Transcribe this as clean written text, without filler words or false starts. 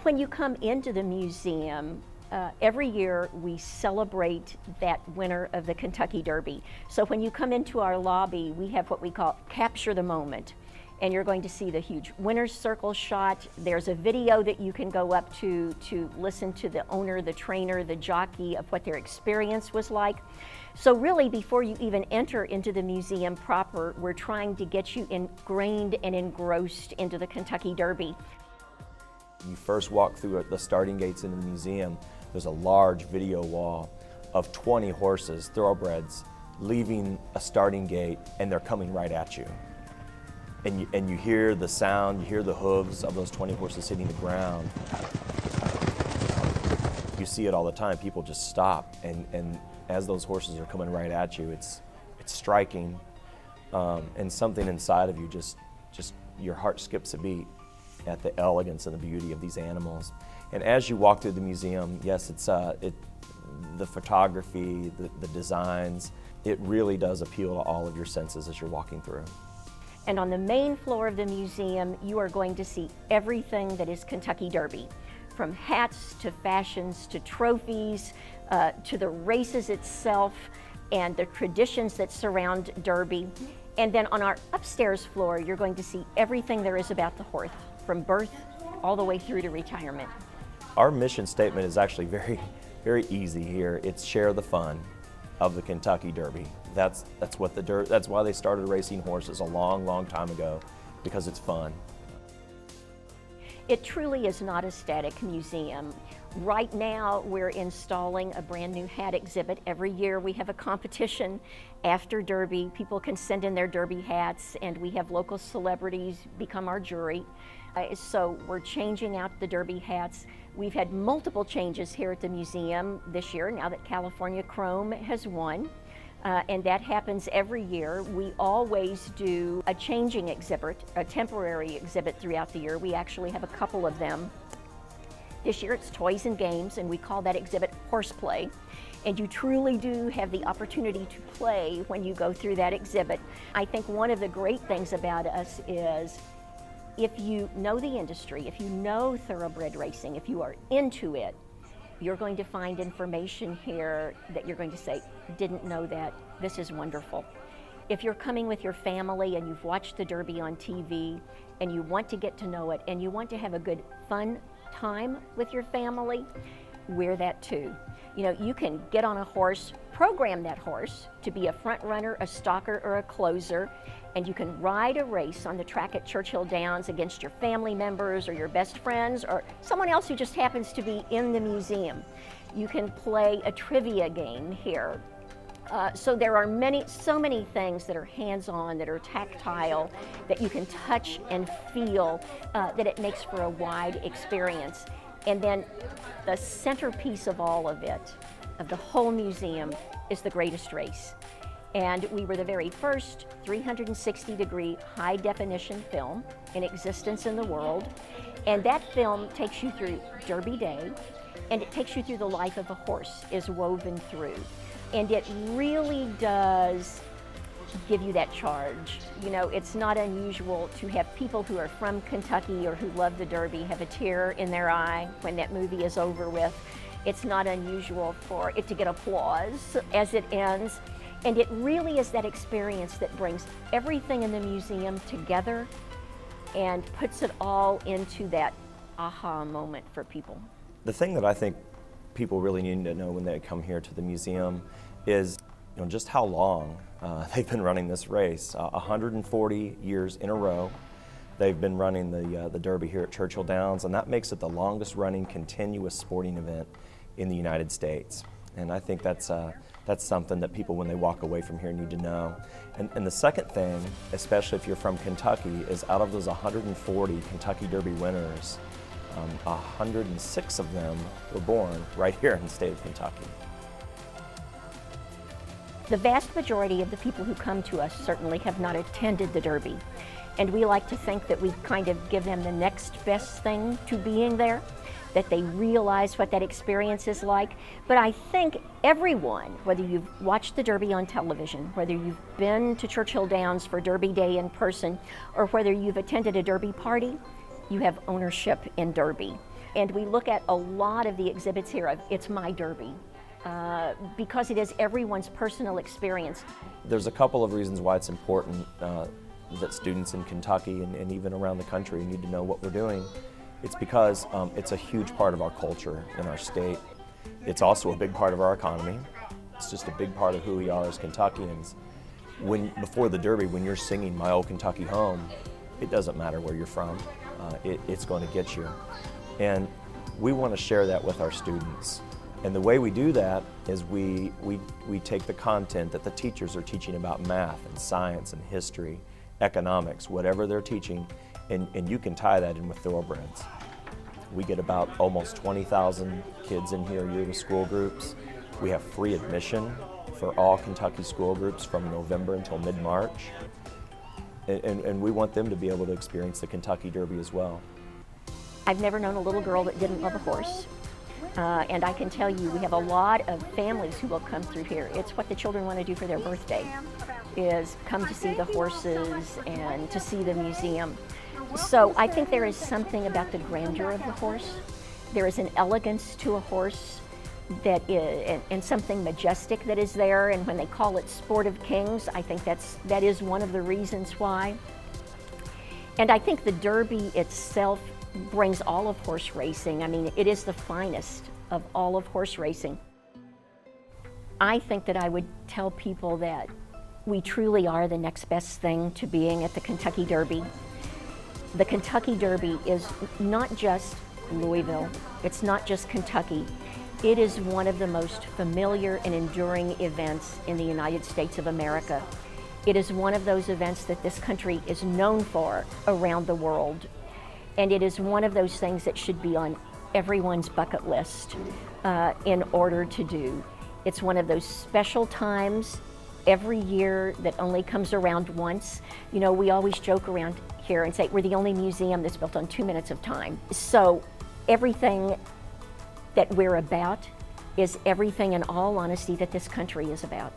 When you come into the museum, every year we celebrate that winner of the Kentucky Derby. So when you come into our lobby, we have what we call Capture the Moment. And you're going to see the huge winner's circle shot. There's a video that you can go up to listen to the owner, the trainer, the jockey of what their experience was like. So really, before you even enter into the museum proper, we're trying to get you ingrained and engrossed into the Kentucky Derby. You first walk through the starting gates in the museum, there's a large video wall of 20 horses, thoroughbreds, leaving a starting gate, and they're coming right at you. And you hear the sound, you hear the hooves of those 20 horses hitting the ground. You see it all the time, people just stop, and as those horses are coming right at you, it's striking, and something inside of you just your heart skips a beat at the elegance and the beauty of these animals. And as you walk through the museum, yes, it's the photography, the designs, it really does appeal to all of your senses as you're walking through. And on the main floor of the museum, you are going to see everything that is Kentucky Derby, from hats to fashions to trophies to the races itself and the traditions that surround Derby. And then on our upstairs floor, you're going to see everything there is about the horse, from birth all the way through to retirement. Our mission statement is actually very, very easy here. It's share the fun of the Kentucky Derby. That's why they started racing horses a long, long time ago, because it's fun. It truly is not a static museum. Right now, we're installing a brand new hat exhibit. Every year we have a competition after Derby. People can send in their Derby hats, and we have local celebrities become our jury. So we're changing out the Derby hats. We've had multiple changes here at the museum this year, now that California Chrome has won. And that happens every year. We always do a changing exhibit, a temporary exhibit throughout the year. We actually have a couple of them. This year it's toys and games, and we call that exhibit horseplay. And you truly do have the opportunity to play when you go through that exhibit. I think one of the great things about us is if you know the industry, if you know thoroughbred racing, if you are into it, you're going to find information here that you're going to say, didn't know that, this is wonderful. If you're coming with your family and you've watched the Derby on TV and you want to get to know it and you want to have a good fun time with your family, we're that too. You know, you can get on a horse, program that horse to be a front runner, a stalker, or a closer, and you can ride a race on the track at Churchill Downs against your family members or your best friends or someone else who just happens to be in the museum. You can play a trivia game here. So there are so many things that are hands-on, that are tactile, that you can touch and feel, that it makes for a wide experience. And then the centerpiece of all of it, of the whole museum, is the greatest race. And we were the very first 360-degree high-definition film in existence in the world. And that film takes you through Derby Day, and it takes you through the life of a horse is woven through. And it really does give you that charge. You know, it's not unusual to have people who are from Kentucky or who love the Derby have a tear in their eye when that movie is over with. It's not unusual for it to get applause as it ends. And it really is that experience that brings everything in the museum together and puts it all into that aha moment for people. The thing that I think people really need to know when they come here to the museum is just how long they've been running this race. 140 years in a row they've been running the Derby here at Churchill Downs, and that makes it the longest running continuous sporting event in the United States. And I think that's something that people, when they walk away from here, need to know. And the second thing, especially if you're from Kentucky, is out of those 140 Kentucky Derby winners, 106 of them were born right here in the state of Kentucky. The vast majority of the people who come to us certainly have not attended the Derby. And we like to think that we kind of give them the next best thing to being there, that they realize what that experience is like. But I think everyone, whether you've watched the Derby on television, whether you've been to Churchill Downs for Derby Day in person, or whether you've attended a Derby party, you have ownership in Derby. And we look at a lot of the exhibits here of It's My Derby, because it is everyone's personal experience. There's a couple of reasons why it's important that students in Kentucky and even around the country need to know what we're doing. It's because it's a huge part of our culture in our state. It's also a big part of our economy. It's just a big part of who we are as Kentuckians. Before the Derby, when you're singing My Old Kentucky Home, it doesn't matter where you're from. It's going to get you. And we want to share that with our students. And the way we do that is we take the content that the teachers are teaching about math and science and history, economics, whatever they're teaching, and you can tie that in with thoroughbreds. We get about almost 20,000 kids in here a year with school groups. We have free admission for all Kentucky school groups from November until mid-March. And we want them to be able to experience the Kentucky Derby as well. I've never known a little girl that didn't love a horse. And I can tell you, we have a lot of families who will come through here. It's what the children want to do for their birthday, is come to see the horses and to see the museum. So I think there is something about the grandeur of the horse. There is an elegance to a horse that is, and something majestic that is there. And when they call it Sport of Kings, I think that is one of the reasons why. And I think the Derby itself brings all of horse racing. I mean, it is the finest of all of horse racing. I think that I would tell people that we truly are the next best thing to being at the Kentucky Derby. The Kentucky Derby is not just Louisville, it's not just Kentucky. It is one of the most familiar and enduring events in the United States of America. It is one of those events that this country is known for around the world. And it is one of those things that should be on everyone's bucket list in order to do. It's one of those special times every year that only comes around once. You know, we always joke around here and say we're the only museum that's built on 2 minutes of time. So everything that we're about is everything, in all honesty, that this country is about.